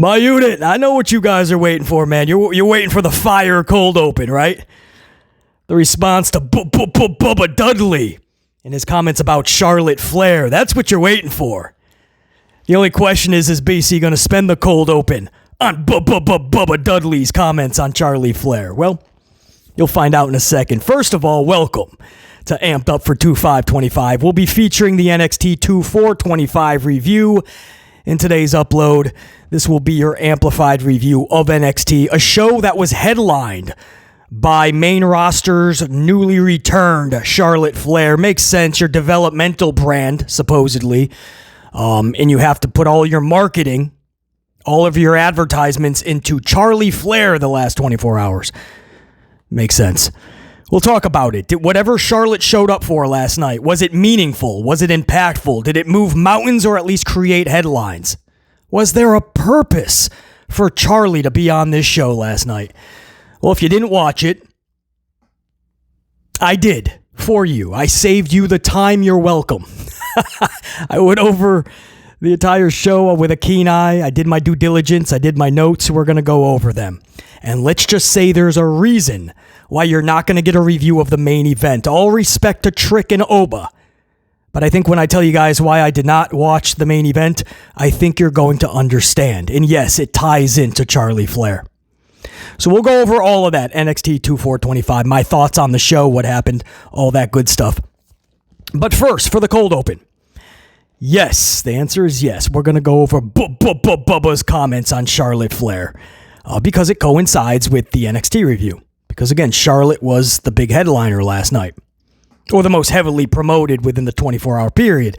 My unit, I know what you guys are waiting for, man. You're waiting for the fire cold open, right? The response to Bubba Dudley and his comments about Charlotte Flair. That's what you're waiting for. The only question is BC going to spend the cold open on Bubba Dudley's comments on Charlie Flair? Well, you'll find out in a second. First of all, welcome to Amped Up for 2525. We'll be featuring the NXT 2425 review in today's upload. This will be your amplified review of NXT, a show that was headlined by main roster's newly returned Charlotte Flair. Makes sense, your developmental brand, supposedly. And you have to put all your marketing, all of your advertisements into Charlie Flair the last 24 hours. Makes sense. We'll talk about it. Did whatever Charlotte showed up for last night, was it meaningful? Was it impactful? Did it move mountains or at least create headlines? Was there a purpose for Charlie to be on this show last night? Well, if you didn't watch it, I did for you. I saved you the time. You're welcome. I went over the entire show with a keen eye. I did my due diligence. I did my notes. We're going to go over them. And let's just say there's a reason why you're not going to get a review of the main event. All respect to Trick and Oba. But I think when I tell you guys why I did not watch the main event, I think you're going to understand. And yes, it ties into Charlie Flair. So we'll go over all of that. NXT 2425, my thoughts on the show, what happened, all that good stuff. But first, for the cold open. Yes, the answer is yes. We're going to go over Bubba's comments on Charlotte Flair because it coincides with the NXT review. Because again, Charlotte was the big headliner last night, or the most heavily promoted within the 24-hour period.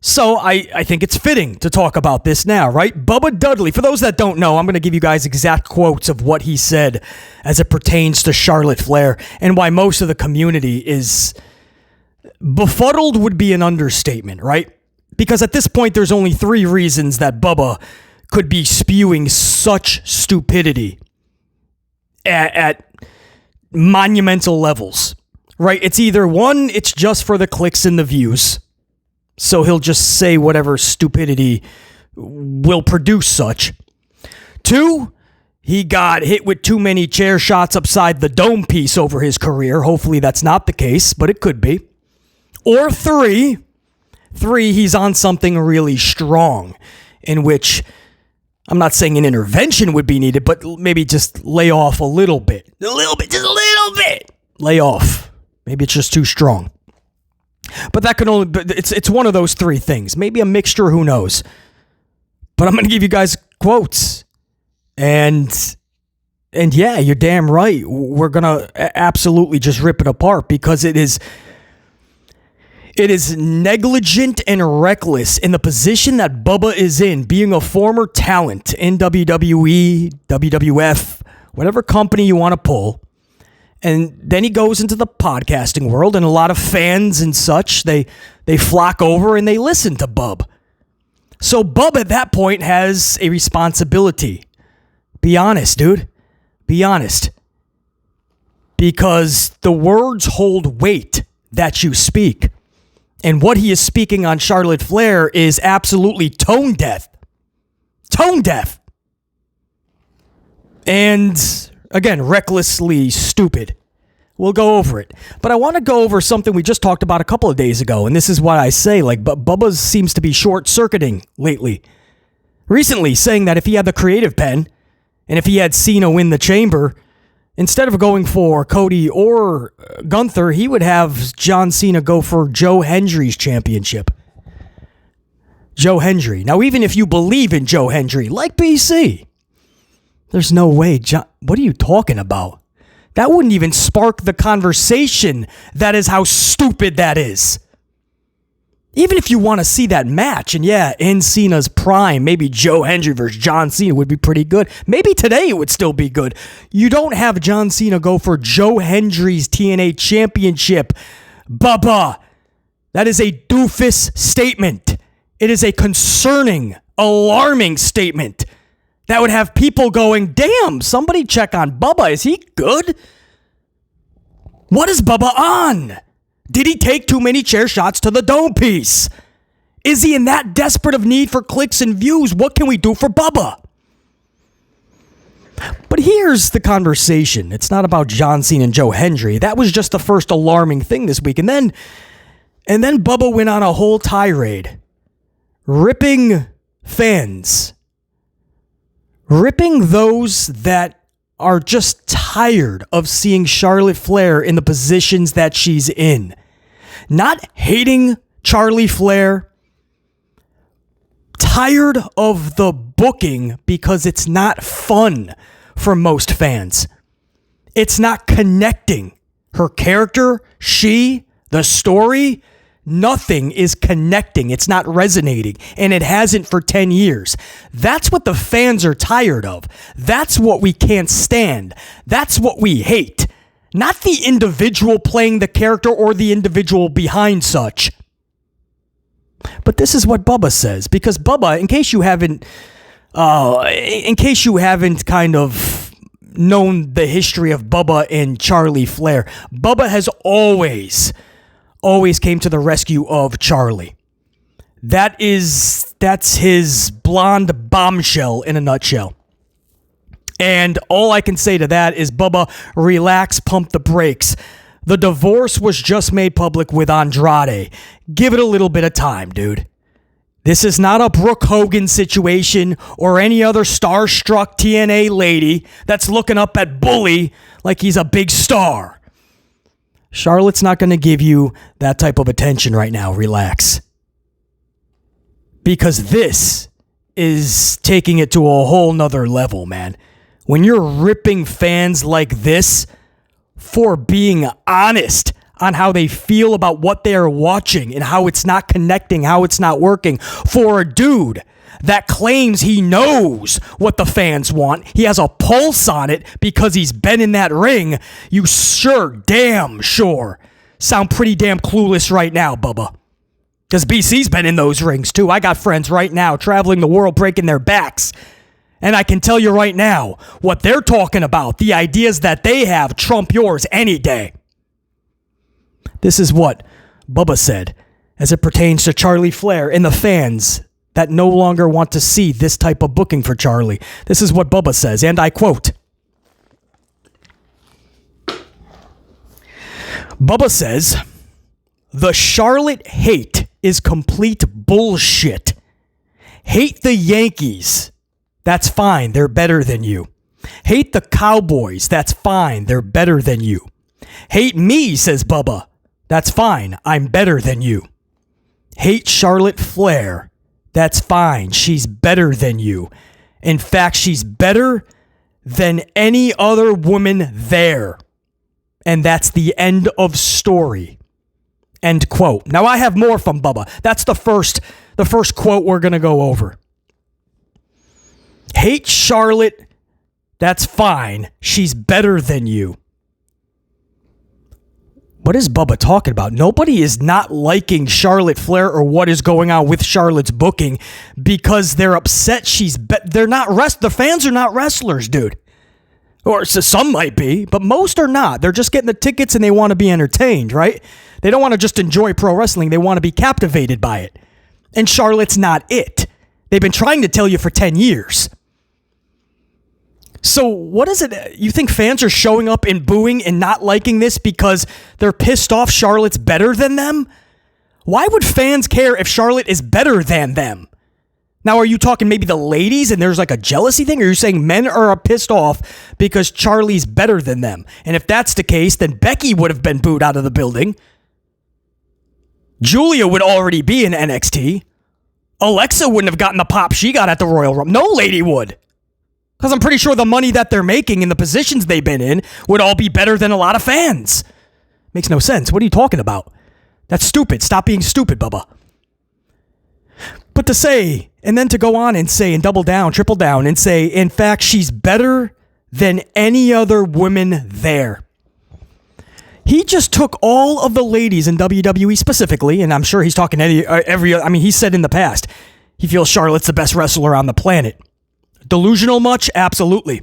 So I think it's fitting to talk about this now, right? Bubba Dudley, for those that don't know, I'm going to give you guys exact quotes of what he said as it pertains to Charlotte Flair and why most of the community is befuddled would be an understatement, right? Because at this point, there's only three reasons that Bubba could be spewing such stupidity at monumental levels, right? It's either one, it's just for the clicks and the views. So he'll just say whatever stupidity will produce such. Two, he got hit with too many chair shots upside the dome piece over his career. Hopefully that's not the case, but it could be. Or three, he's on something really strong in which I'm not saying an intervention would be needed, but maybe just lay off a little bit. Just a little bit. Lay off. Maybe it's just too strong. But that can only, it's one of those three things. Maybe a mixture, who knows. But I'm going to give you guys quotes. And yeah, you're damn right. We're going to absolutely just rip it apart because it is negligent and reckless in the position that Bubba is in, being a former talent in WWE, WWF, whatever company you want to pull. And then he goes into the podcasting world, and a lot of fans and such, they flock over and they listen to Bub. So Bub at that point has a responsibility. Be honest, dude. Be honest. Because the words hold weight that you speak. And what he is speaking on Charlotte Flair is absolutely tone deaf. Tone deaf. And again, recklessly stupid. We'll go over it. But I want to go over something we just talked about a couple of days ago. And this is what I say. Bubba seems to be short-circuiting lately. Recently, saying that if he had the creative pen, and if he had Cena win the Chamber, instead of going for Cody or Gunther, he would have John Cena go for Joe Hendry's championship. Joe Hendry. Now, even if you believe in Joe Hendry, like BC, there's no way. What are you talking about? That wouldn't even spark the conversation. That is how stupid that is. Even if you want to see that match, and yeah, in Cena's prime, maybe Joe Hendry versus John Cena would be pretty good. Maybe today it would still be good. You don't have John Cena go for Joe Hendry's TNA championship. Bubba, that is a doofus statement. It is a concerning, alarming statement that would have people going, damn, somebody check on Bubba. Is he good? What is Bubba on? Did he take too many chair shots to the dome piece? Is he in that desperate of need for clicks and views? What can we do for Bubba? But here's the conversation. It's not about John Cena and Joe Hendry. That was just the first alarming thing this week. And then Bubba went on a whole tirade, ripping fans, ripping those that are just tired of seeing Charlotte Flair in the positions that she's in. Not hating Charlie Flair, tired of the booking because it's not fun for most fans. It's not connecting. Her character, the story, nothing is connecting. It's not resonating, and it hasn't for 10 years. That's what the fans are tired of. That's what we can't stand. That's what we hate. Not the individual playing the character or the individual behind such. But this is what Bubba says, because Bubba, in case you haven't kind of known the history of Bubba and Charlie Flair, Bubba has always came to the rescue of Charlie. That's his blonde bombshell in a nutshell. And all I can say to that is, Bubba, relax, pump the brakes. The divorce was just made public with Andrade. Give it a little bit of time, dude. This is not a Brooke Hogan situation or any other starstruck TNA lady that's looking up at Bully like he's a big star. Charlotte's not going to give you that type of attention right now. Relax. Because this is taking it to a whole nother level, man. When you're ripping fans like this for being honest on how they feel about what they are watching and how it's not connecting, how it's not working, for a dude that claims he knows what the fans want, he has a pulse on it because he's been in that ring, you damn sure sound pretty damn clueless right now, Bubba. Because BC's been in those rings too. I got friends right now traveling the world breaking their backs. And I can tell you right now, what they're talking about, the ideas that they have, trump yours any day. This is what Bubba said as it pertains to Charlie Flair and the fans that no longer want to see this type of booking for Charlie. This is what Bubba says, and I quote, Bubba says, "The Charlotte hate is complete bullshit. Hate the Yankees. That's fine, they're better than you. Hate the Cowboys, that's fine, they're better than you. Hate me, says Bubba, that's fine, I'm better than you. Hate Charlotte Flair, that's fine, she's better than you. In fact, she's better than any other woman there. And that's the end of story." End quote. Now I have more from Bubba. That's the first quote we're going to go over. Hate Charlotte, that's fine. She's better than you. What is Bubba talking about? Nobody is not liking Charlotte Flair or what is going on with Charlotte's booking because they're upset the fans are not wrestlers, dude. Or so some might be, but most are not. They're just getting the tickets and they want to be entertained, right? They don't want to just enjoy pro wrestling. They want to be captivated by it. And Charlotte's not it. They've been trying to tell you for 10 years. So what is it? You think fans are showing up and booing and not liking this because they're pissed off Charlotte's better than them? Why would fans care if Charlotte is better than them? Now, are you talking maybe the ladies and there's like a jealousy thing? Or are you saying men are pissed off because Charlie's better than them? And if that's the case, then Becky would have been booed out of the building. Julia would already be in NXT. Alexa wouldn't have gotten the pop she got at the Royal Rumble. No lady would. Because I'm pretty sure the money that they're making and the positions they've been in would all be better than a lot of fans. Makes no sense. What are you talking about? That's stupid. Stop being stupid, Bubba. But to say, and then to go on and say, and double down, triple down, and say, in fact, she's better than any other woman there. He just took all of the ladies in WWE specifically, and I'm sure he's talking he said in the past, he feels Charlotte's the best wrestler on the planet. Delusional much? Absolutely.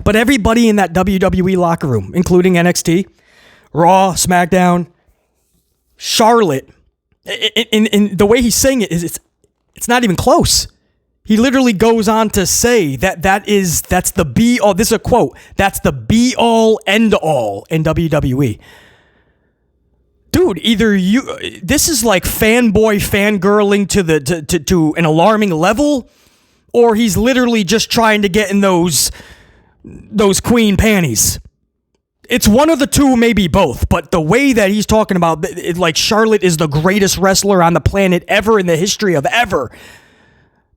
But everybody in that WWE locker room, including NXT, Raw, SmackDown, Charlotte, in the way he's saying it, it's not even close. He literally goes on to say that's the be all. This is a quote. That's the be all end all in WWE. Dude, this is like fanboy fangirling to an alarming level, or he's literally just trying to get in those queen panties. It's one of the two, maybe both, but the way that he's talking about it, like Charlotte is the greatest wrestler on the planet ever in the history of ever.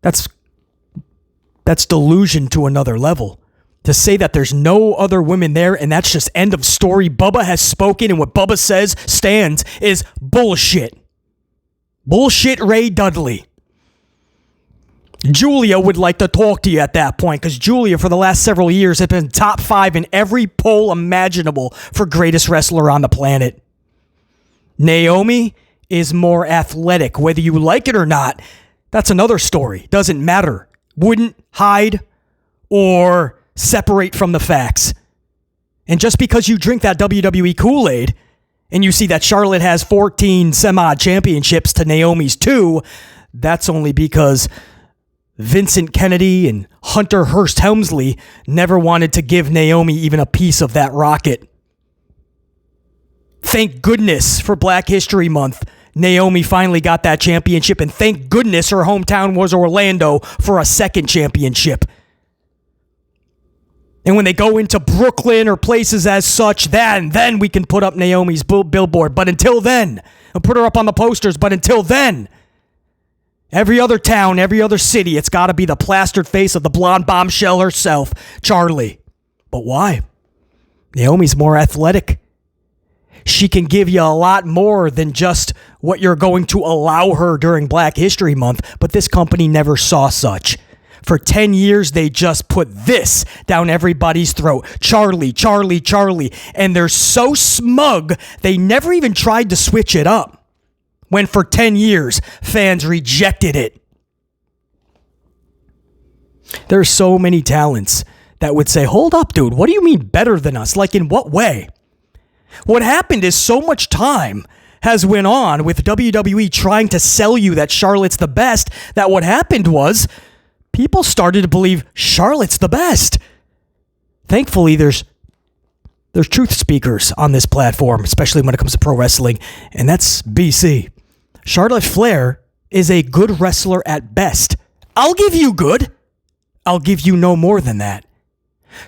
That's delusion to another level. To say that there's no other women there and that's just end of story. Bubba has spoken and what Bubba says stands is bullshit. Bullshit Ray Dudley. Julia would like to talk to you at that point because Julia for the last several years has been top 5 in every poll imaginable for greatest wrestler on the planet. Naomi is more athletic. Whether you like it or not, that's another story. Doesn't matter. Wouldn't hide or separate from the facts. And just because you drink that WWE Kool-Aid and you see that Charlotte has 14 some-odd championships to Naomi's 2, that's only because Vincent Kennedy and Hunter Hearst Helmsley never wanted to give Naomi even a piece of that rocket. Thank goodness for Black History Month, Naomi finally got that championship, and thank goodness her hometown was Orlando for a second championship. And when they go into Brooklyn or places as such, then we can put up Naomi's billboard. But until then, and put her up on the posters, but until then, every other town, every other city, it's got to be the plastered face of the blonde bombshell herself, Charlie. But why? Naomi's more athletic. She can give you a lot more than just what you're going to allow her during Black History Month, but this company never saw such. For 10 years, they just put this down everybody's throat. Charlie, Charlie, Charlie. And they're so smug, they never even tried to switch it up. When for 10 years, fans rejected it. There's so many talents that would say, hold up, dude, what do you mean better than us? Like, in what way? What happened is so much time has went on with WWE trying to sell you that Charlotte's the best, that what happened was people started to believe Charlotte's the best. Thankfully, there's truth speakers on this platform, especially when it comes to pro wrestling, and that's BC. Charlotte Flair is a good wrestler at best. I'll give you good. I'll give you no more than that.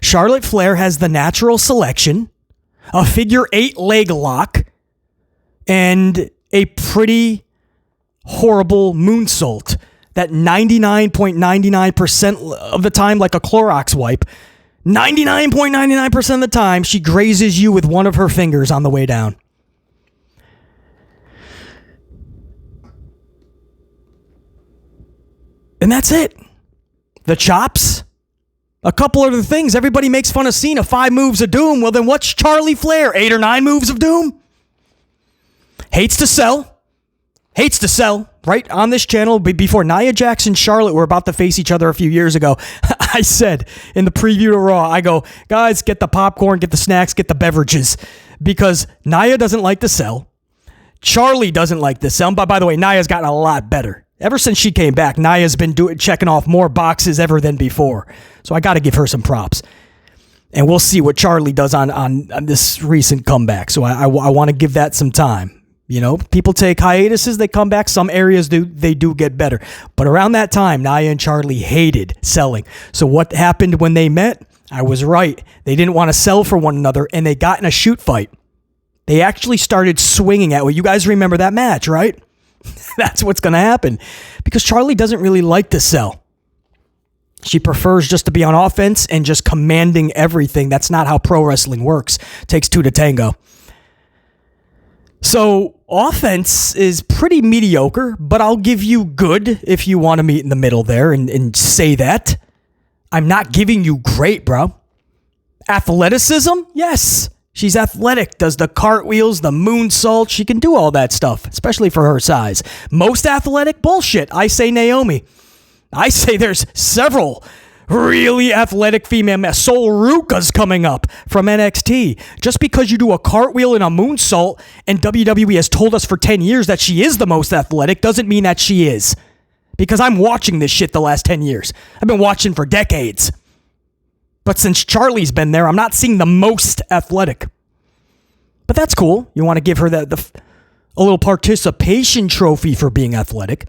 Charlotte Flair has the natural selection, a figure 8 leg lock, and a pretty horrible moonsault that 99.99% of the time, like a Clorox wipe, 99.99% of the time, she grazes you with one of her fingers on the way down. And that's it. The chops. A couple other things. Everybody makes fun of Cena. 5 moves of doom. Well, then what's Charlie Flair? 8 or 9 moves of doom? Hates to sell. Right on this channel, before Nia Jax and Charlotte were about to face each other a few years ago, I said in the preview to Raw, I go, guys, get the popcorn, get the snacks, get the beverages. Because Nia doesn't like to sell. Charlie doesn't like to sell. But by the way, Nia's gotten a lot better. Ever since she came back, Nia's been checking off more boxes ever than before. So I got to give her some props. And we'll see what Charlie does on this recent comeback. So I want to give that some time. You know, people take hiatuses, they come back. Some areas they do get better. But around that time, Nia and Charlie hated selling. So what happened when they met? I was right. They didn't want to sell for one another, and they got in a shoot fight. They actually started swinging at. Well, you guys remember that match, right? That's what's going to happen. Because Charlie doesn't really like to sell. She prefers just to be on offense and just commanding everything. That's not how pro wrestling works. It takes 2 to tango. So offense is pretty mediocre, but I'll give you good if you want to meet in the middle there and say that. I'm not giving you great, bro. Athleticism? Yes. She's athletic, does the cartwheels, the moonsault. She can do all that stuff, especially for her size. Most athletic? Bullshit. I say Naomi. I say there's several really athletic female. Sol Ruka's coming up from NXT. Just because you do a cartwheel and a moonsault, and WWE has told us for 10 years that she is the most athletic, doesn't mean that she is. because I'm watching this shit the last 10 years. I've been watching for decades. But since Charlie's been there, I'm not seeing the most athletic. But that's cool. You want to give her a little participation trophy for being athletic.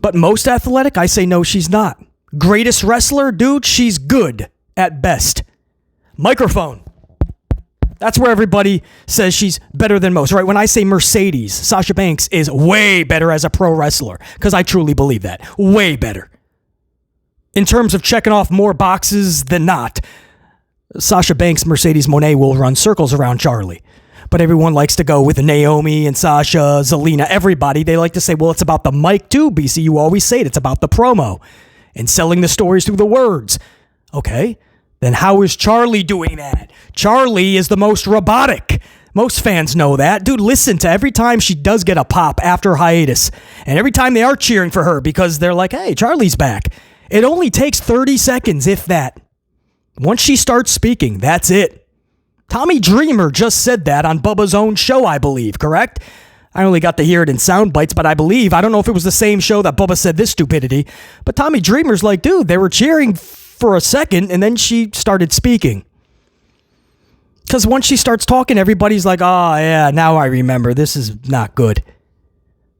But most athletic, I say no, she's not. Greatest wrestler, dude, she's good at best. Microphone. That's where everybody says she's better than most, right? When I say Mercedes, Sasha Banks is way better as a pro wrestler, because I truly believe that. Way better. In terms of checking off more boxes than not, Sasha Banks, Mercedes Moné will run circles around Charlie. But everyone likes to go with Naomi and Sasha, Zelina, everybody. They like to say, well, it's about the mic too, BC. You always say it. It's about the promo and selling the stories through the words. Okay, then how is Charlie doing that? Charlie is the most robotic. Most fans know that. Dude, listen to every time she does get a pop after hiatus. And every time they are cheering for her because they're like, hey, Charlie's back. It only takes 30 seconds, if that. Once she starts speaking, that's it. Tommy Dreamer just said that on Bubba's own show, I believe, correct? I only got to hear it in sound bites, but I don't know if it was the same show that Bubba said this stupidity, but Tommy Dreamer's like, dude, they were cheering for a second, and then she started speaking. Because once she starts talking, everybody's like, oh, yeah, now I remember. This is not good.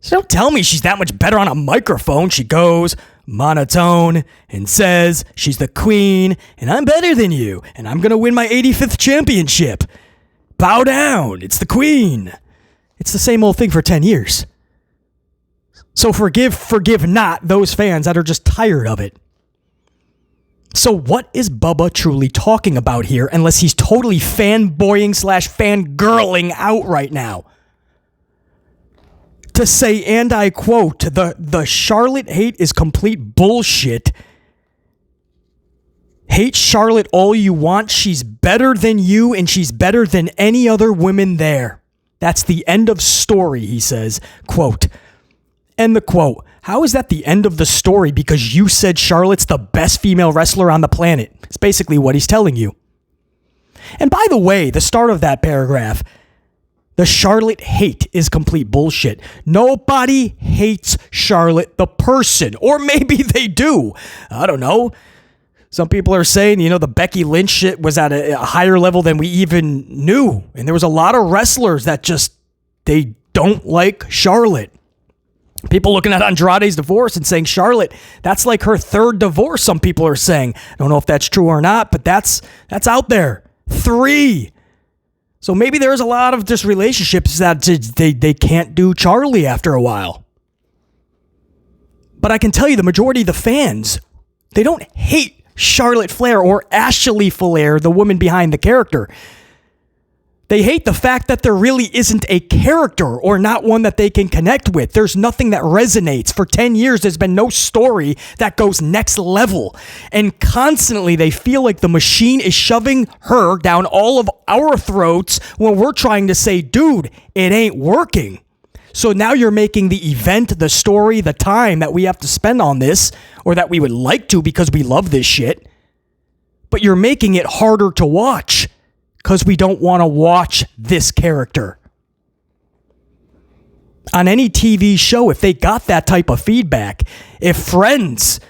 So don't tell me she's that much better on a microphone. She goes monotone and says she's the queen and I'm better than you and I'm going to win my 85th championship. Bow down. It's the queen. It's the same old thing for 10 years. So forgive not those fans that are just tired of it. So what is Bubba truly talking about here unless he's totally fanboying / fangirling out right now? To say, and I quote, the Charlotte hate is complete bullshit. Hate Charlotte all you want. She's better than you and she's better than any other women there. That's the end of story, he says. Quote. End the quote. How is that the end of the story because you said Charlotte's the best female wrestler on the planet? It's basically what he's telling you. And by the way, the start of that paragraph, the Charlotte hate is complete bullshit. Nobody hates Charlotte the person. Or maybe they do. I don't know. Some people are saying, the Becky Lynch shit was at a higher level than we even knew. And there was a lot of wrestlers that they don't like Charlotte. People looking at Andrade's divorce and saying, Charlotte, that's like her third divorce, some people are saying. I don't know if that's true or not, but that's out there. 3. So maybe there's a lot of just relationships that they can't do Charlie after a while. But I can tell you the majority of the fans, they don't hate Charlotte Flair or Ashley Flair, the woman behind the character. They hate the fact that there really isn't a character or not one that they can connect with. There's nothing that resonates. For 10 years, there's been no story that goes next level. And constantly, they feel like the machine is shoving her down all of our throats when we're trying to say, dude, it ain't working. So now you're making the event, the story, the time that we have to spend on this, or that we would like to because we love this shit. But you're making it harder to watch. Because we don't want to watch this character. On any TV show, if they got that type of feedback, if Friends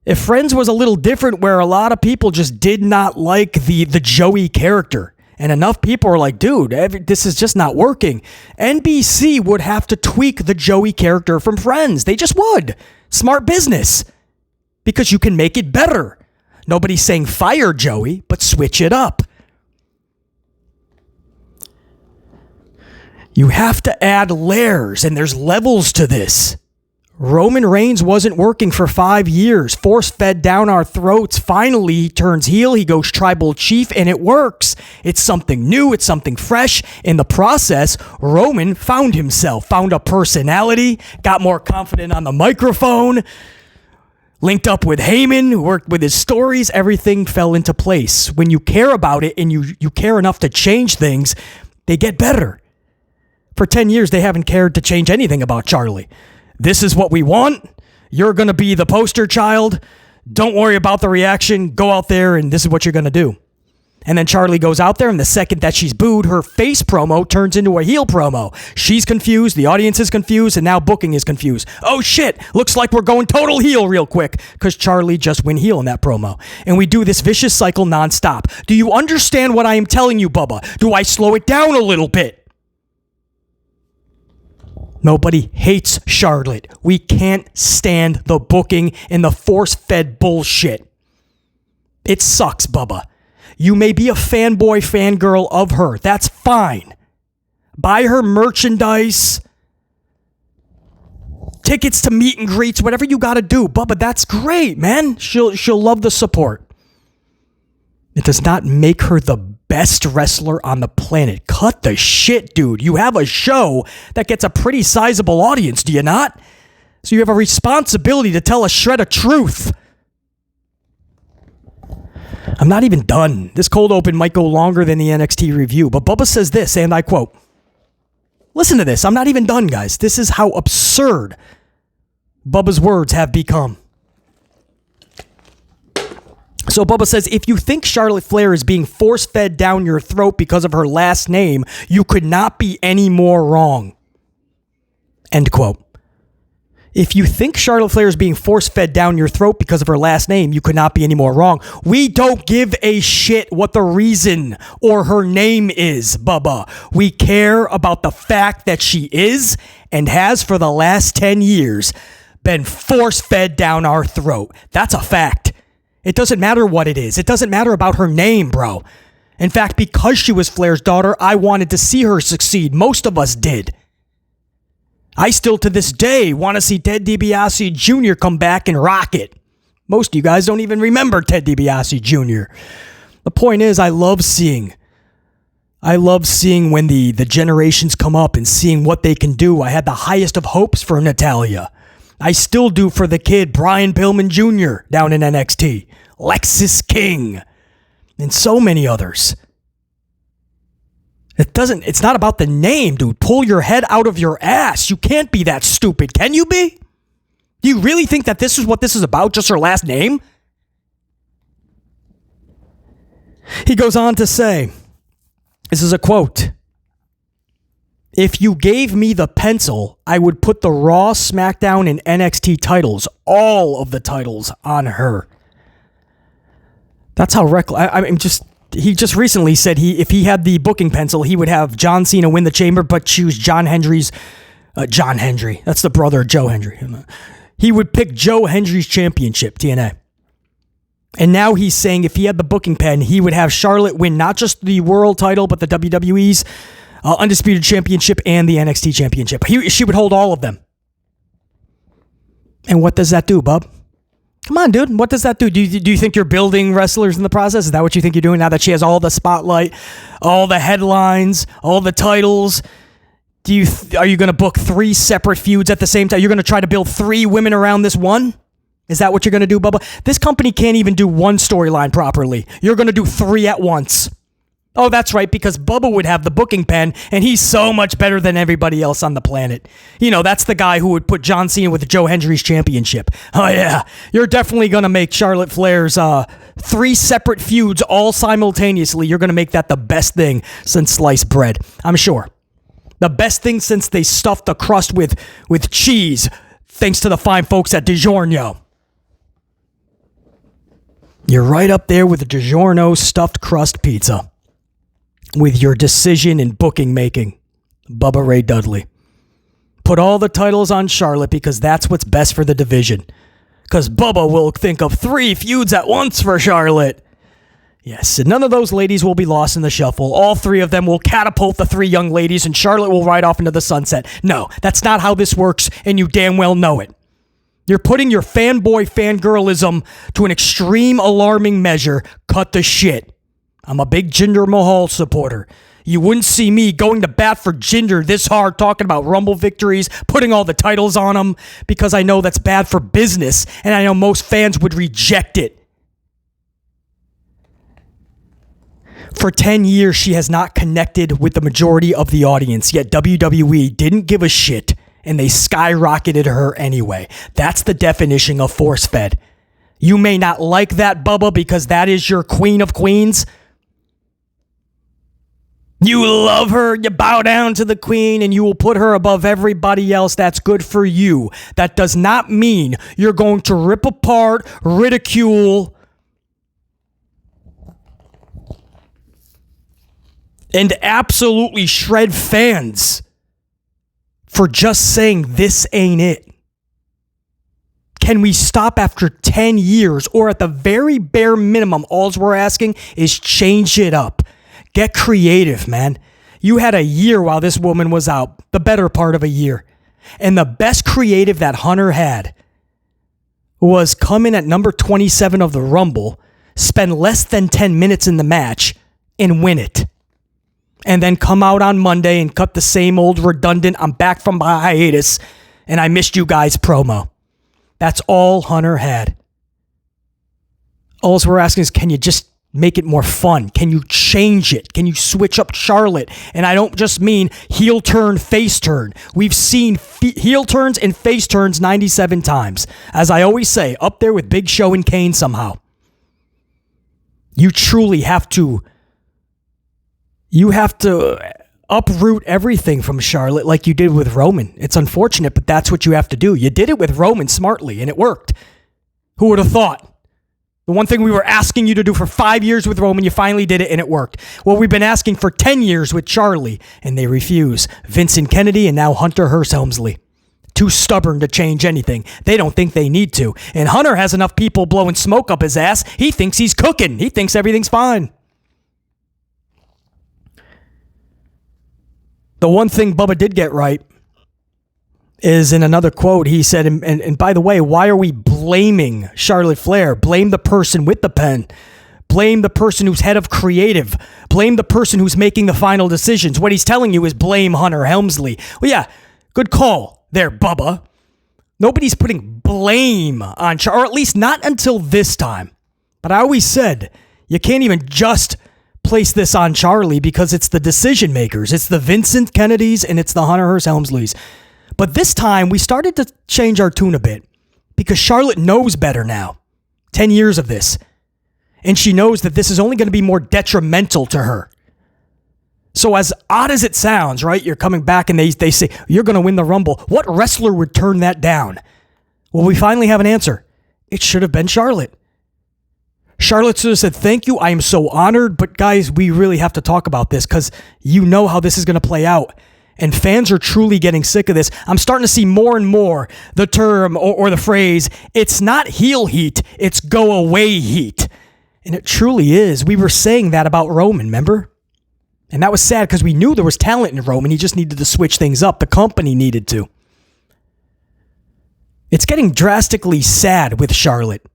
was a little different where a lot of people just did not like the Joey character, and enough people are like, dude, this is just not working, NBC would have to tweak the Joey character from Friends. They just would. Smart business. Because you can make it better. Nobody's saying fire Joey, but switch it up. You have to add layers, and there's levels to this. Roman Reigns wasn't working for 5 years, force-fed down our throats. Finally, he turns heel, he goes tribal chief, and it works. It's something new, it's something fresh. In the process, Roman found himself, found a personality, got more confident on the microphone, linked up with Heyman, who worked with his stories. Everything fell into place. When you care about it and you care enough to change things, they get better. For 10 years, they haven't cared to change anything about Charlie. This is what we want. You're going to be the poster child. Don't worry about the reaction. Go out there, and this is what you're going to do. And then Charlie goes out there, and the second that she's booed, her face promo turns into a heel promo. She's confused, the audience is confused, and now booking is confused. Oh shit, looks like we're going total heel real quick, because Charlie just went heel in that promo. And we do this vicious cycle nonstop. Do you understand what I am telling you, Bubba? Do I slow it down a little bit? Nobody hates Charlotte. We can't stand the booking and the force-fed bullshit. It sucks, Bubba. You may be a fanboy, fangirl of her. That's fine. Buy her merchandise, tickets to meet and greets, whatever you got to do. Bubba, that's great, man. She'll love the support. It does not make her the best wrestler on the planet. Cut the shit, dude. You have a show that gets a pretty sizable audience, do you not? So you have a responsibility to tell a shred of truth. I'm not even done. This cold open might go longer than the NXT review, but Bubba says this, and I quote, listen to this. I'm not even done, guys. This is how absurd Bubba's words have become. So Bubba says, if you think Charlotte Flair is being force-fed down your throat because of her last name, you could not be any more wrong. End quote. If you think Charlotte Flair is being force-fed down your throat because of her last name, you could not be any more wrong. We don't give a shit what the reason or her name is, Bubba. We care about the fact that she is, and has for the last 10 years, been force-fed down our throat. That's a fact. It doesn't matter what it is. It doesn't matter about her name, bro. In fact, because she was Flair's daughter, I wanted to see her succeed. Most of us did. I still, to this day, want to see Ted DiBiase Jr. come back and rock it. Most of you guys don't even remember Ted DiBiase Jr. The point is, I love seeing when the generations come up and seeing what they can do. I had the highest of hopes for Natalya. I still do for the kid, Brian Pillman Jr. down in NXT. Lexis King. And so many others. It's not about the name, dude. Pull your head out of your ass. You can't be that stupid. Can you be? Do you really think that this is what this is about? Just her last name? He goes on to say, this is a quote. If you gave me the pencil, I would put the Raw, SmackDown, and NXT titles, all of the titles, on her. That's how reckless. He just recently said if he had the booking pencil, he would have John Cena win the Chamber, but choose John Hendry's. John Hendry. That's the brother of Joe Hendry. He would pick Joe Hendry's championship, TNA. And now he's saying if he had the booking pen, he would have Charlotte win not just the world title, but the WWE's Undisputed Championship and the NXT Championship. She would hold all of them. And what does that do, bub? Come on, dude. What does that do? Do you think you're building wrestlers in the process? Is that what you think you're doing now that she has all the spotlight, all the headlines, all the titles? Are you going to book 3 separate feuds at the same time? You're going to try to build 3 women around this one? Is that what you're going to do, Bubba? This company can't even do one storyline properly. You're going to do 3 at once. Oh, that's right, because Bubba would have the booking pen, and he's so much better than everybody else on the planet. You know, that's the guy who would put John Cena with Joe Hendry's championship. Oh, yeah. You're definitely going to make Charlotte Flair's 3 separate feuds all simultaneously. You're going to make that the best thing since sliced bread. I'm sure. The best thing since they stuffed the crust with cheese, thanks to the fine folks at DiGiorno. You're right up there with the DiGiorno stuffed crust pizza. With your decision in booking making, Bubba Ray Dudley. Put all the titles on Charlotte because that's what's best for the division. Because Bubba will think of 3 feuds at once for Charlotte. Yes, and none of those ladies will be lost in the shuffle. All 3 of them will catapult the 3 young ladies and Charlotte will ride off into the sunset. No, that's not how this works, and you damn well know it. You're putting your fanboy fangirlism to an extreme alarming measure. Cut the shit. I'm a big Jinder Mahal supporter. You wouldn't see me going to bat for Jinder this hard, talking about Rumble victories, putting all the titles on him, because I know that's bad for business, and I know most fans would reject it. For 10 years, she has not connected with the majority of the audience, yet WWE didn't give a shit, and they skyrocketed her anyway. That's the definition of force-fed. You may not like that, Bubba, because that is your queen of queens. You love her, you bow down to the queen, and you will put her above everybody else. That's good for you. That does not mean you're going to rip apart, ridicule, and absolutely shred fans for just saying this ain't it. Can we stop after 10 years, or at the very bare minimum, all we're asking is change it up. Get creative, man. You had a year while this woman was out, the better part of a year. And the best creative that Hunter had was come in at number 27 of the Rumble, spend less than 10 minutes in the match, and win it. And then come out on Monday and cut the same old redundant, I'm back from my hiatus, and I missed you guys promo. That's all Hunter had. All we're asking is, can you just make it more fun? Can you change it? Can you switch up Charlotte? And I don't just mean heel turn, face turn. We've seen heel turns and face turns 97 times. As I always say, up there with Big Show and Kane somehow. You truly have to uproot everything from Charlotte like you did with Roman. It's unfortunate, but that's what you have to do. You did it with Roman smartly, and it worked. Who would have thought? The one thing we were asking you to do for 5 years with Roman, you finally did it, and it worked. Well, we've been asking for 10 years with Charlie, and they refuse. Vincent Kennedy and now Hunter Hearst Helmsley. Too stubborn to change anything. They don't think they need to. And Hunter has enough people blowing smoke up his ass. He thinks he's cooking. He thinks everything's fine. The one thing Bubba did get right is in another quote, he said, and by the way, why are we blaming Charlotte Flair? Blame the person with the pen. Blame the person who's head of creative. Blame the person who's making the final decisions. What he's telling you is blame Hunter Helmsley. Well, yeah, good call there, Bubba. Nobody's putting blame on Charlotte, or at least not until this time. But I always said, you can't even just place this on Charlie because it's the decision makers. It's the Vincent Kennedys and it's the Hunter Hearst Helmsleys. But this time, we started to change our tune a bit because Charlotte knows better now. 10 years of this. And she knows that this is only going to be more detrimental to her. So as odd as it sounds, right? You're coming back and they say, you're going to win the Rumble. What wrestler would turn that down? Well, we finally have an answer. It should have been Charlotte. Charlotte should have said, thank you. I am so honored. But guys, we really have to talk about this because you know how this is going to play out. And fans are truly getting sick of this. I'm starting to see more and more the term or the phrase, it's not heel heat, it's go away heat. And it truly is. We were saying that about Roman, remember? And that was sad because we knew there was talent in Roman. He just needed to switch things up. The company needed to. It's getting drastically sad with Charlotte.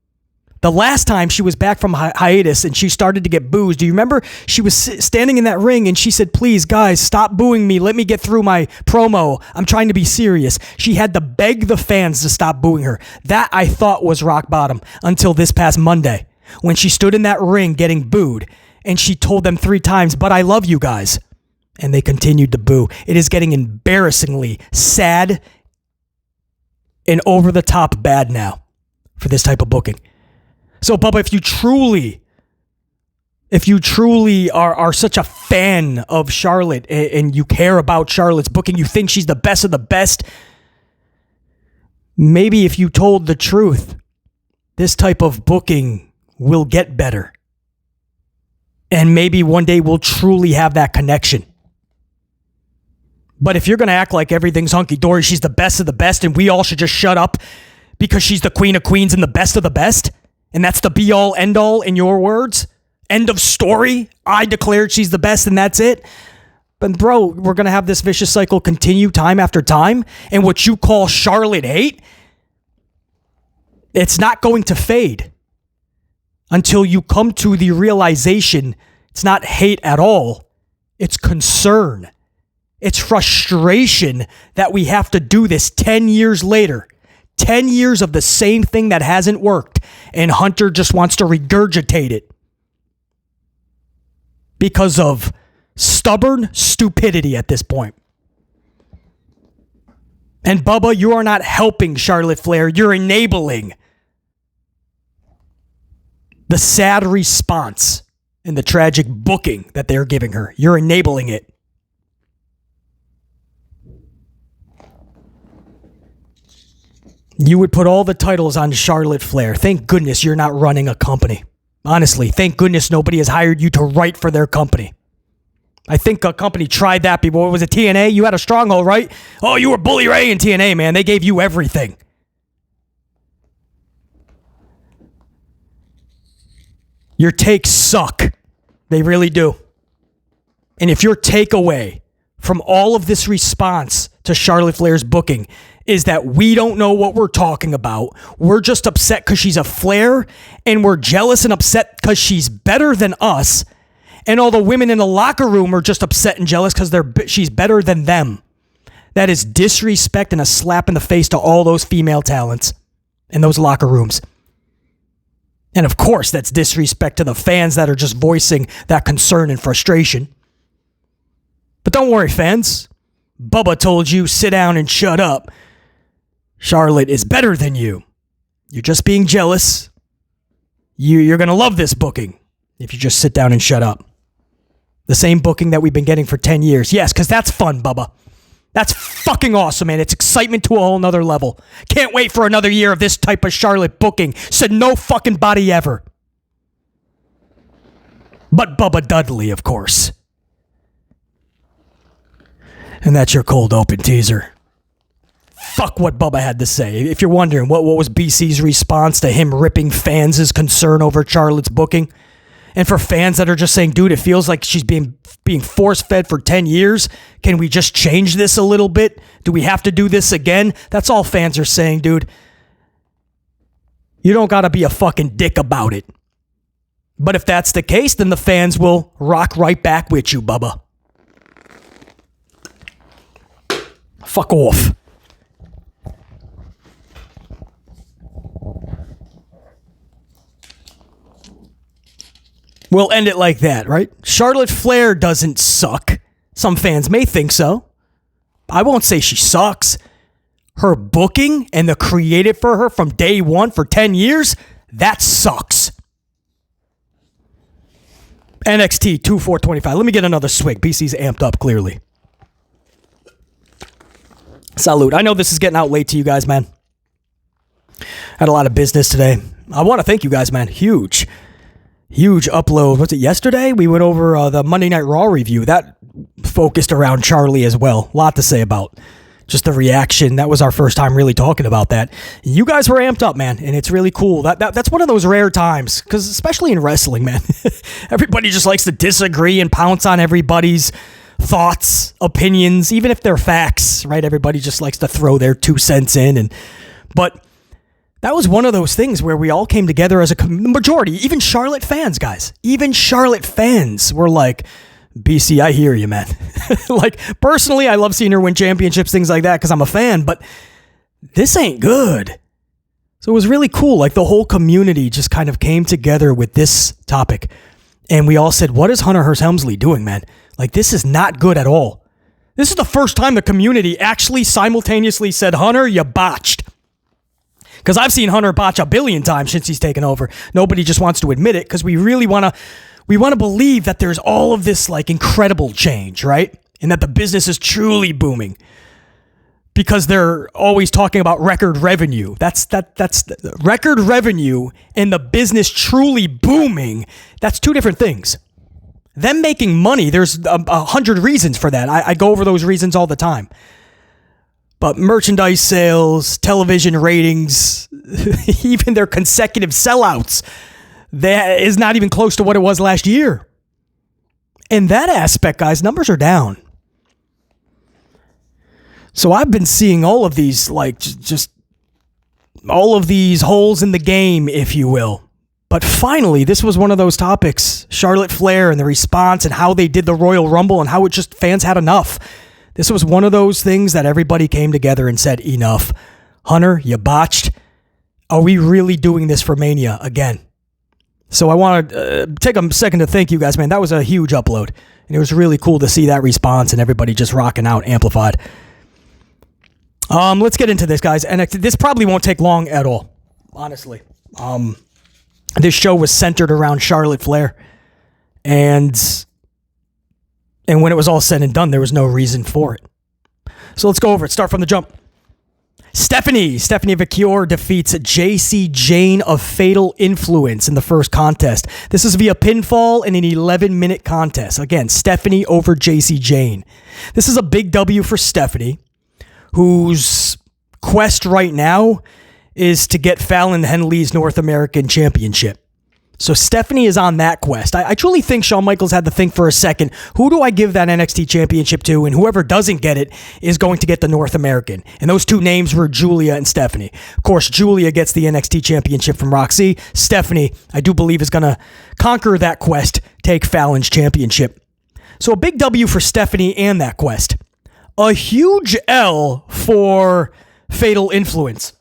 The last time she was back from hiatus and she started to get boos, do you remember? She was standing in that ring and she said, please, guys, stop booing me. Let me get through my promo. I'm trying to be serious. She had to beg the fans to stop booing her. That, I thought, was rock bottom until this past Monday when she stood in that ring getting booed and she told them 3 times, but I love you guys. And they continued to boo. It is getting embarrassingly sad and over-the-top bad now for this type of booking. So, Bubba, if you truly are such a fan of Charlotte and you care about Charlotte's booking, you think she's the best of the best, maybe if you told the truth, this type of booking will get better. And maybe one day we'll truly have that connection. But if you're going to act like everything's hunky-dory, she's the best of the best, and we all should just shut up because she's the queen of queens and the best of the best, and that's the be-all, end-all in your words? End of story? I declared she's the best and that's it? But bro, we're going to have this vicious cycle continue time after time, and what you call Charlotte hate, it's not going to fade until you come to the realization it's not hate at all. It's concern. It's frustration that we have to do this 10 years later. 10 years of the same thing that hasn't worked, and Hunter just wants to regurgitate it because of stubborn stupidity at this point. And Bubba, you are not helping Charlotte Flair. You're enabling the sad response and the tragic booking that they're giving her. You're enabling it. You would put all the titles on Charlotte Flair. Thank goodness you're not running a company. Honestly, thank goodness nobody has hired you to write for their company. I think a company tried that before. What was it, TNA? You had a stronghold, right? Oh, you were Bully Ray in TNA, man. They gave you everything. Your takes suck. They really do. And if your takeaway from all of this response to Charlotte Flair's booking is that we don't know what we're talking about, we're just upset because she's a Flair, and we're jealous and upset because she's better than us, and all the women in the locker room are just upset and jealous because she's better than them. That is disrespect and a slap in the face to all those female talents in those locker rooms. And of course, that's disrespect to the fans that are just voicing that concern and frustration. But don't worry, fans. Bubba told you, sit down and shut up. Charlotte is better than you. You're just being jealous. You're going to love this booking if you just sit down and shut up. The same booking that we've been getting for 10 years. Yes, because that's fun, Bubba. That's fucking awesome, man. It's excitement to a whole nother level. Can't wait for another year of this type of Charlotte booking. Said no fucking body ever. But Bubba Dudley, of course. And that's your cold open teaser. Fuck what Bubba had to say. If you're wondering, what was BC's response to him ripping fans' concern over Charlotte's booking? And for fans that are just saying, dude, it feels like she's being force-fed for 10 years. Can we just change this a little bit? Do we have to do this again? That's all fans are saying, dude. You don't got to be a fucking dick about it. But if that's the case, then the fans will rock right back with you, Bubba. Fuck off. We'll end it like that, right? Charlotte Flair doesn't suck. Some fans may think so. I won't say she sucks. Her booking and the creative for her from day one for 10 years, that sucks. NXT 2425. Let me get another swig. BC's amped up, clearly. Salute. I know this is getting out late to you guys, man. Had a lot of business today. I want to thank you guys, man. Huge upload. Was it yesterday? We went over the Monday Night Raw review. That focused around Charlie as well. A lot to say about just the reaction. That was our first time really talking about that. You guys were amped up, man, and it's really cool. That's one of those rare times, because especially in wrestling, man, everybody just likes to disagree and pounce on everybody's thoughts, opinions, even if they're facts, right? Everybody just likes to throw their 2 cents in, but that was one of those things where we all came together as a majority, even Charlotte fans, guys. Even Charlotte fans were like, BC, I hear you, man. Like, personally, I love seeing her win championships, things like that, because I'm a fan, but this ain't good. So it was really cool. Like, the whole community just kind of came together with this topic. And we all said, what is Hunter Hearst Helmsley doing, man? Like, this is not good at all. This is the first time the community actually simultaneously said, Hunter, you botched. Because I've seen Hunter botch a billion times since he's taken over. Nobody just wants to admit it because we really want to believe that there's all of this like incredible change, right? And that the business is truly booming. Because they're always talking about record revenue. That's record revenue and the business truly booming. That's two different things. Them making money, there's 100 reasons for that. I go over those reasons all the time. But merchandise sales, television ratings, even their consecutive sellouts, that is not even close to what it was last year. In that aspect, guys, numbers are down. So I've been seeing all of these, like, just all of these holes in the game, if you will. But finally, this was one of those topics, Charlotte Flair and the response and how they did the Royal Rumble and how it just fans had enough. This was one of those things that everybody came together and said, enough. Hunter, you botched. Are we really doing this for Mania again? So I want to take a second to thank you guys, man. That was a huge upload. And it was really cool to see that response and everybody just rocking out, amplified. Let's get into this, guys. And this probably won't take long at all, honestly. This show was centered around Charlotte Flair. And when it was all said and done, there was no reason for it. So let's go over it. Start from the jump. Stephanie Vacchio defeats JC Jane of Fatal Influence in the first contest. This is via pinfall in an 11-minute contest. Again, Stephanie over JC Jane. This is a big W for Stephanie, whose quest right now is to get Fallon Henley's North American Championship. So Stephanie is on that quest. I truly think Shawn Michaels had to think for a second, who do I give that NXT Championship to? And whoever doesn't get it is going to get the North American. And those two names were Julia and Stephanie. Of course, Julia gets the NXT Championship from Roxy. Stephanie, I do believe, is going to conquer that quest, take Fallon's championship. So a big W for Stephanie and that quest. A huge L for Fatal Influence.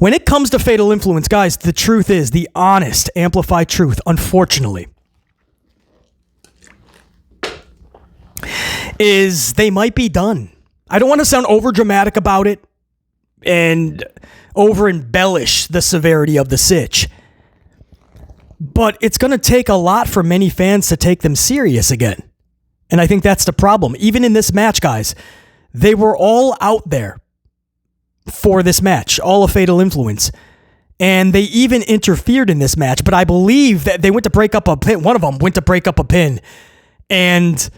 When it comes to Fatal Influence, guys, the truth is, the honest, amplified truth, unfortunately, is they might be done. I don't want to sound over-dramatic about it and over-embellish the severity of the sitch, but it's going to take a lot for many fans to take them serious again. And I think that's the problem. Even in this match, guys, they were all out there for this match, all of Fatal Influence. And they even interfered in this match, but I believe that they went to break up a pin. One of them went to break up a pin. And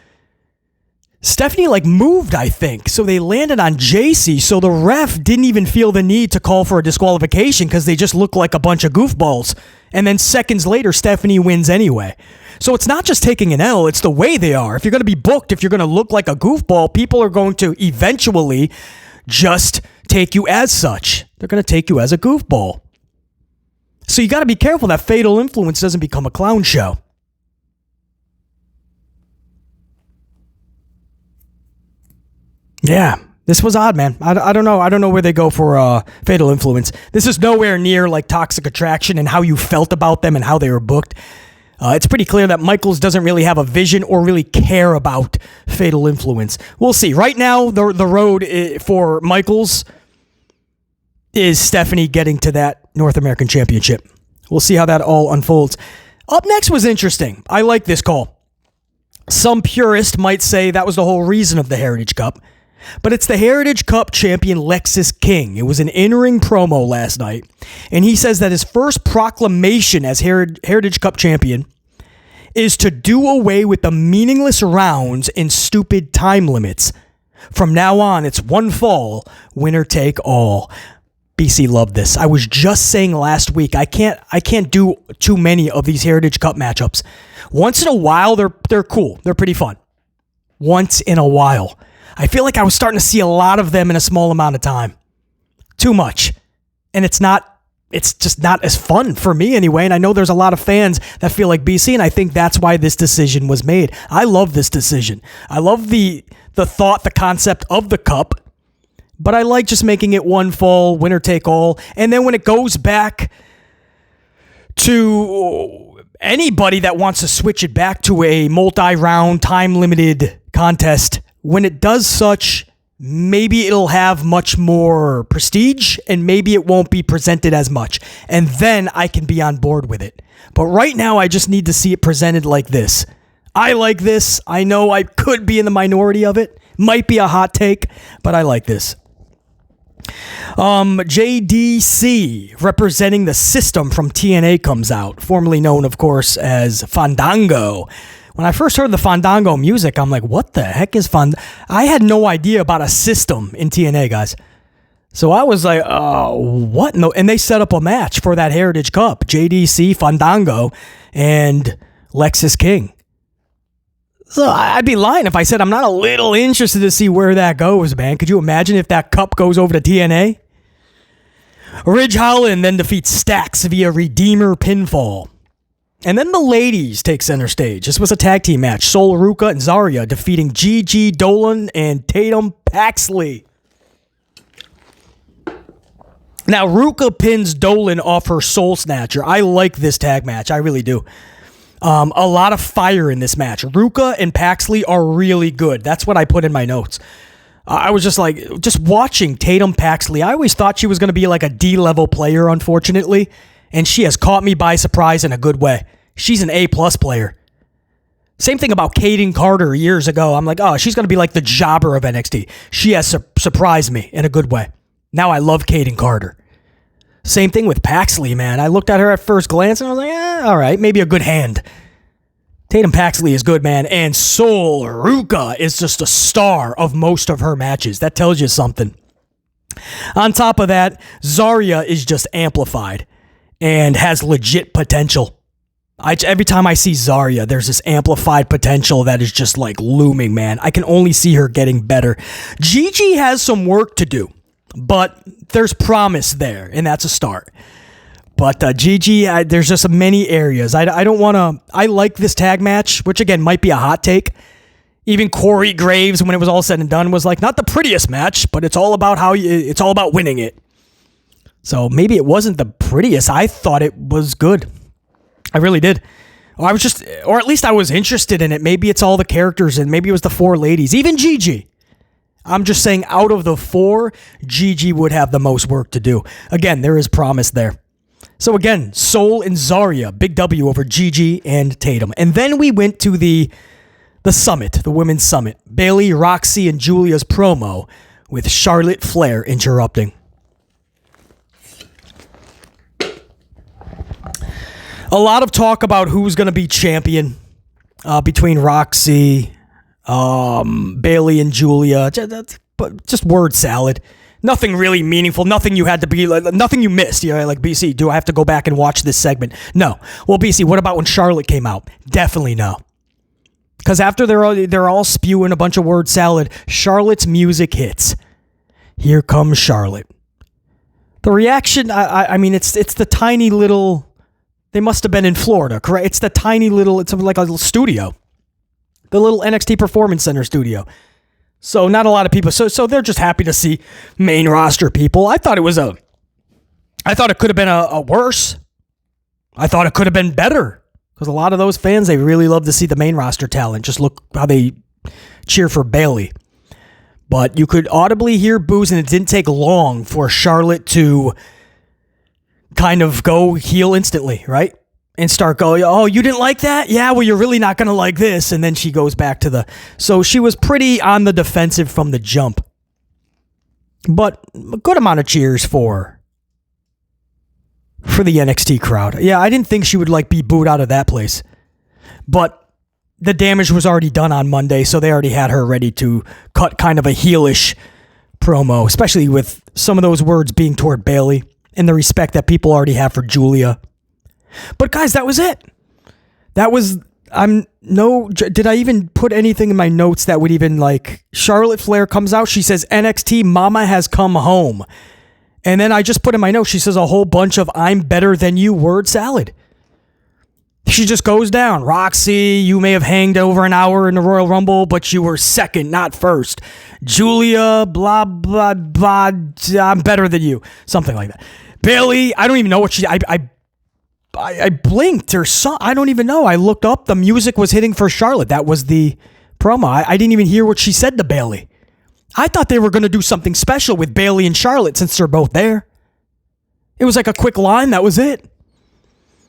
Stephanie moved, I think. So they landed on JC. So the ref didn't even feel the need to call for a disqualification because they just looked like a bunch of goofballs. And then seconds later, Stephanie wins anyway. So it's not just taking an L, it's the way they are. If you're going to be booked, if you're going to look like a goofball, people are going to eventually just take you as such. They're going to take you as a goofball. So you got to be careful that Fatal Influence doesn't become a clown show. Yeah, this was odd, man. I don't know. I don't know where they go for Fatal Influence. This is nowhere near like Toxic Attraction and how you felt about them and how they were booked. It's pretty clear that Michaels doesn't really have a vision or really care about Fatal Influence. We'll see. Right now, the road for Michaels is Stephanie getting to that North American Championship. We'll see how that all unfolds. Up next was interesting. I like this call. Some purist might say that was the whole reason of the Heritage Cup. But it's the Heritage Cup champion Lexis King. It was an in-ring promo last night, and he says that his first proclamation as Heritage Cup champion is to do away with the meaningless rounds and stupid time limits. From now on, it's one fall, winner take all. BC loved this. I was just saying last week, I can't do too many of these Heritage Cup matchups. Once in a while, they're cool. They're pretty fun. Once in a while. I feel like I was starting to see a lot of them in a small amount of time. Too much. And it's just not as fun for me anyway. And I know there's a lot of fans that feel like BC, and I think that's why this decision was made. I love this decision. I love the thought, the concept of the cup, but I like just making it one fall, winner take all. And then when it goes back to anybody that wants to switch it back to a multi-round, time-limited contest, when it does such, maybe it'll have much more prestige and maybe it won't be presented as much. And then I can be on board with it. But right now, I just need to see it presented like this. I like this. I know I could be in the minority of it. Might be a hot take, but I like this. JDC, representing the System from TNA, comes out, formerly known, of course, as Fandango. When I first heard the Fandango music, I'm like, what the heck is Fandango? I had no idea about a system in TNA, guys. So I was like, what? No. And they set up a match for that Heritage Cup. JDC, Fandango, and Lexis King. So I'd be lying if I said I'm not a little interested to see where that goes, man. Could you imagine if that cup goes over to TNA? Ridge Holland then defeats Stax via Redeemer pinfall. And then the ladies take center stage. This was a tag team match. Sol Ruka and Zarya defeating Gigi Dolan and Tatum Paxley. Now, Ruka pins Dolan off her Soul Snatcher. I like this tag match. I really do. A lot of fire in this match. Ruka and Paxley are really good. That's what I put in my notes. I was just watching Tatum Paxley. I always thought she was going to be like a D-level player, unfortunately. And she has caught me by surprise in a good way. She's an A-plus player. Same thing about Kaden Carter years ago. I'm like, oh, she's going to be like the jobber of NXT. She has surprised me in a good way. Now I love Kaden Carter. Same thing with Paxley, man. I looked at her at first glance and I was like, all right, maybe a good hand. Tatum Paxley is good, man. And Sol Ruka is just a star of most of her matches. That tells you something. On top of that, Zarya is just amplified and has legit potential. Every time I see Zarya, there's this amplified potential that is just like looming, man. I can only see her getting better. Gigi has some work to do, but there's promise there, and that's a start. But Gigi, there's just many areas. I don't want to... I like this tag match, which again might be a hot take. Even Corey Graves, when it was all said and done, was like, not the prettiest match, but it's all about it's all about winning it. So maybe it wasn't the prettiest. I thought it was good. I really did. Or at least I was interested in it. Maybe it's all the characters, and maybe it was the four ladies. Even Gigi. I'm just saying, out of the four, Gigi would have the most work to do. Again, there is promise there. So again, Sol and Zarya, big W over Gigi and Tatum. And then we went to the summit, the women's summit. Bayley, Roxy, and Julia's promo with Charlotte Flair interrupting. A lot of talk about who's going to be champion between Roxy, Bayley, and Julia. Just word salad. Nothing really meaningful. Nothing you had to be like. Nothing you missed. You know, like BC. Do I have to go back and watch this segment? No. Well, BC. What about when Charlotte came out? Definitely no. Because after they're all spewing a bunch of word salad, Charlotte's music hits. Here comes Charlotte. The reaction. I mean, it's the tiny little. They must have been in Florida, correct? It's the tiny little, it's like a little studio. The little NXT Performance Center studio. So not a lot of people. So they're just happy to see main roster people. I thought it could have been a worse. I thought it could have been better. Because a lot of those fans, they really love to see the main roster talent. Just look how they cheer for Bayley. But you could audibly hear boos, and it didn't take long for Charlotte to kind of go heel instantly, right? And start going, oh, you didn't like that? Yeah, well, you're really not going to like this. And then she goes back to so she was pretty on the defensive from the jump. But a good amount of cheers for the NXT crowd. Yeah, I didn't think she would be booed out of that place. But the damage was already done on Monday, so they already had her ready to cut kind of a heelish promo, especially with some of those words being toward Bayley. And the respect that people already have for Julia. But guys, that was it. Did I even put anything in my notes that would even Charlotte Flair comes out, she says, NXT Mama has come home. And then I just put in my notes, she says a whole bunch of I'm better than you word salad. She just goes down. Roxy, you may have hanged over an hour in the Royal Rumble, but you were second, not first. Julia, blah, blah, blah, I'm better than you. Something like that. Bayley, I don't even know what I blinked or saw. I don't even know. I looked up. The music was hitting for Charlotte. That was the promo. I didn't even hear what she said to Bayley. I thought they were going to do something special with Bayley and Charlotte since they're both there. It was like a quick line. That was it.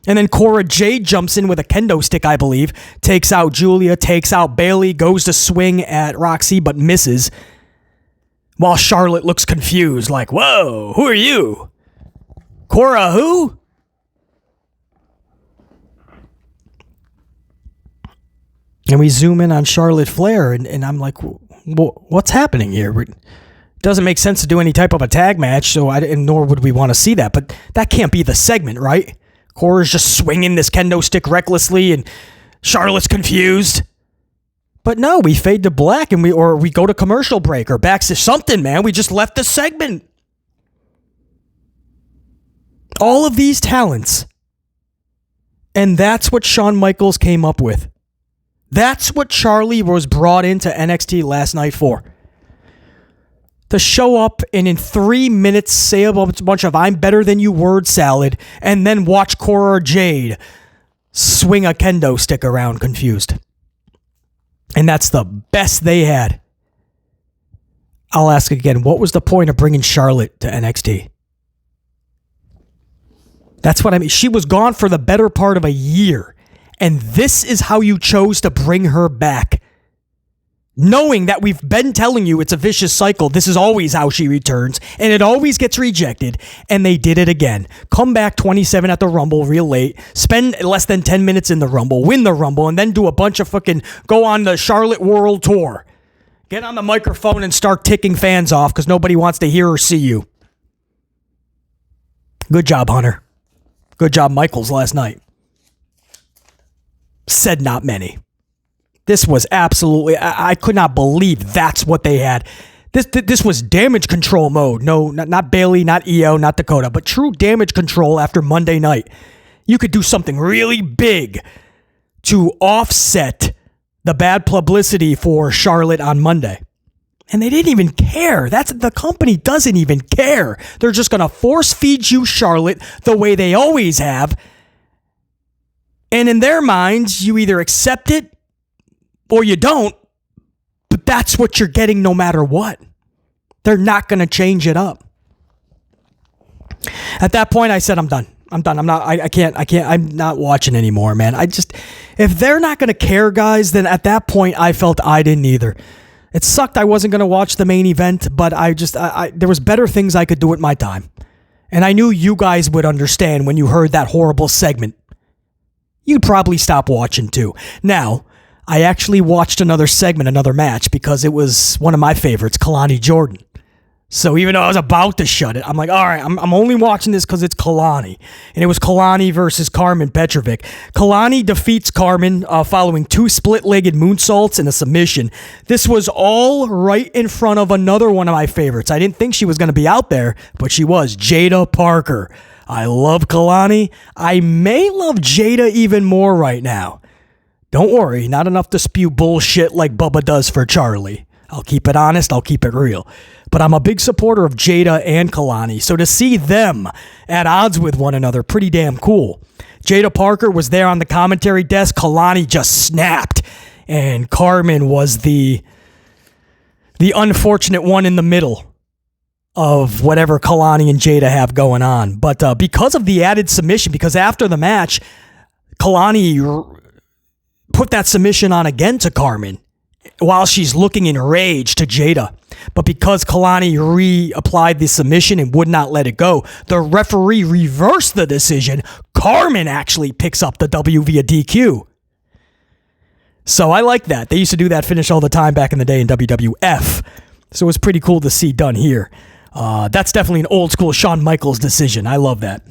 And then Cora Jade jumps in with a kendo stick, I believe, takes out Julia, takes out Bayley, goes to swing at Roxy, but misses. While Charlotte looks confused, like, whoa, who are you? Cora who? And we zoom in on Charlotte Flair, and I'm like, what's happening here? It doesn't make sense to do any type of a tag match, nor would we want to see that. But that can't be the segment, right? Cora's just swinging this kendo stick recklessly, and Charlotte's confused. But no, we fade to black, and we go to commercial break or back to something, man. We just left the segment. All of these talents. And that's what Shawn Michaels came up with. That's what Charlie was brought into NXT last night for. To show up and in 3 minutes say a bunch of I'm better than you word salad and then watch Cora Jade swing a kendo stick around confused. And that's the best they had. I'll ask again, what was the point of bringing Charlotte to NXT? That's what I mean. She was gone for the better part of a year. And this is how you chose to bring her back. Knowing that we've been telling you it's a vicious cycle. This is always how she returns. And it always gets rejected. And they did it again. Come back 27 at the Rumble real late. Spend less than 10 minutes in the Rumble. Win the Rumble. And then do a bunch of fucking... Go on the Charlotte World Tour. Get on the microphone and start ticking fans off because nobody wants to hear or see you. Good job, Hunter. Good job, Michaels, last night. Said not many. This was absolutely... I could not believe that's what they had. This was damage control mode. No, not Bailey, not Io, not Dakota, but true damage control after Monday night. You could do something really big to offset the bad publicity for Charlotte on Monday. And they didn't even care. The company doesn't even care. They're just going to force feed you Charlotte the way they always have. And in their minds, you either accept it or you don't. But that's what you're getting no matter what. They're not going to change it up. At that point, I said, I'm done. I can't. I'm not watching anymore, man. If they're not going to care, guys, then at that point, I felt I didn't either. It sucked I wasn't going to watch the main event, but there was better things I could do with my time. And I knew you guys would understand when you heard that horrible segment. You'd probably stop watching too. Now, I actually watched another segment, another match, because it was one of my favorites, Kalani Jordan. So even though I was about to shut it, I'm like, all right, I'm only watching this because it's Kalani. And it was Kalani versus Carmen Petrovic. Kalani defeats Carmen following 2 split-legged moonsaults and a submission. This was all right in front of another one of my favorites. I didn't think she was going to be out there, but she was, Jada Parker. I love Kalani. I may love Jada even more right now. Don't worry, not enough to spew bullshit like Bubba does for Charlie. I'll keep it honest, I'll keep it real. But I'm a big supporter of Jada and Kalani, so to see them at odds with one another, pretty damn cool. Jada Parker was there on the commentary desk. Kalani just snapped, and Carmen was the unfortunate one in the middle of whatever Kalani and Jada have going on. But because of the added submission, because after the match, Kalani put that submission on again to Carmen while she's looking enraged to Jada. But because Kalani reapplied the submission and would not let it go, the referee reversed the decision. Carmen actually picks up the W via DQ. So I like that. They used to do that finish all the time back in the day in WWF. So it was pretty cool to see done here. That's definitely an old school Shawn Michaels decision. I love that.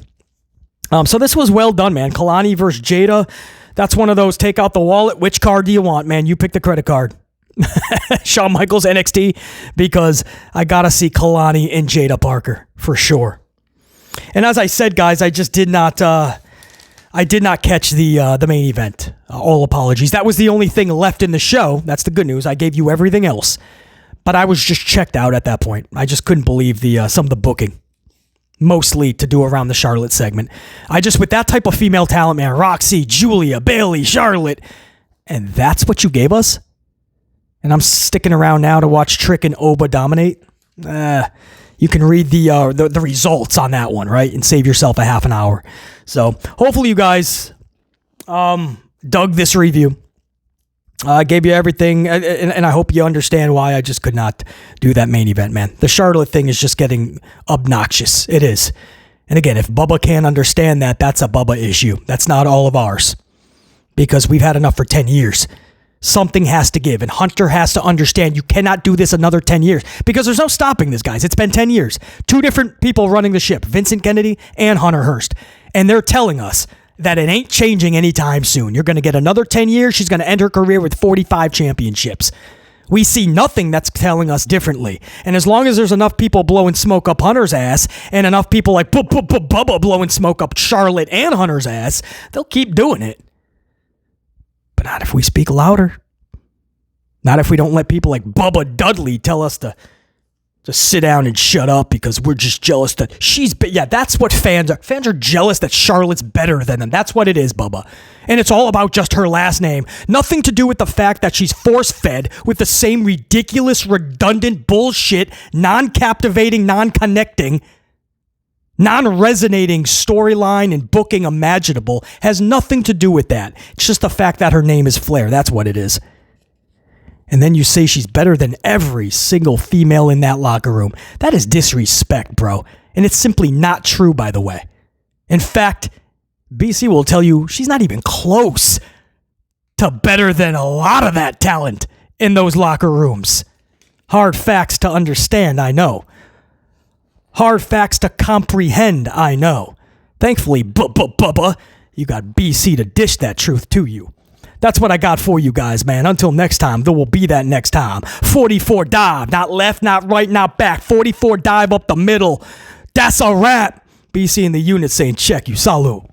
So this was well done, man. Kalani versus Jada. That's one of those take out the wallet. Which card do you want, man? You pick the credit card. Shawn Michaels NXT, because I got to see Kalani and Jada Parker for sure. And as I said, guys, I just did not catch the main event. All apologies. That was the only thing left in the show. That's the good news. I gave you everything else. But I was just checked out at that point. I just couldn't believe some of the booking. Mostly to do around the Charlotte segment. With that type of female talent, man, Roxy, Julia, Bailey, Charlotte, and that's what you gave us? And I'm sticking around now to watch Trick and Oba dominate? You can read the results on that one, right? And save yourself a half an hour. So hopefully you guys dug this review. I gave you everything, and I hope you understand why I just could not do that main event, man. The Charlotte thing is just getting obnoxious. It is. And again, if Bubba can't understand that, that's a Bubba issue. That's not all of ours. Because we've had enough for 10 years. Something has to give, and Hunter has to understand you cannot do this another 10 years. Because there's no stopping this, guys. It's been 10 years. 2 different people running the ship, Vincent Kennedy and Hunter Hearst. And they're telling us that it ain't changing anytime soon. You're going to get another 10 years. She's going to end her career with 45 championships. We see nothing that's telling us differently. And as long as there's enough people blowing smoke up Hunter's ass and enough people like Bubba blowing smoke up Charlotte and Hunter's ass, they'll keep doing it. But not if we speak louder. Not if we don't let people like Bubba Dudley tell us to sit down and shut up because we're just jealous that she's... Yeah, that's what fans are. Fans are jealous that Charlotte's better than them. That's what it is, Bubba. And it's all about just her last name. Nothing to do with the fact that she's force-fed with the same ridiculous, redundant bullshit, non-captivating, non-connecting non-resonating storyline and booking imaginable has nothing to do with that. It's just the fact that her name is Flair. That's what it is. And then you say she's better than every single female in that locker room. That is disrespect, bro. And it's simply not true, by the way. In fact, BC will tell you she's not even close to better than a lot of that talent in those locker rooms. Hard facts to understand, I know. Hard facts to comprehend, I know. Thankfully, Bubba, you got BC to dish that truth to you. That's what I got for you guys, man. Until next time, there will be that next time. 44 dive, not left, not right, not back. 44 dive up the middle. That's a wrap. BC in the unit saying check you. Salute.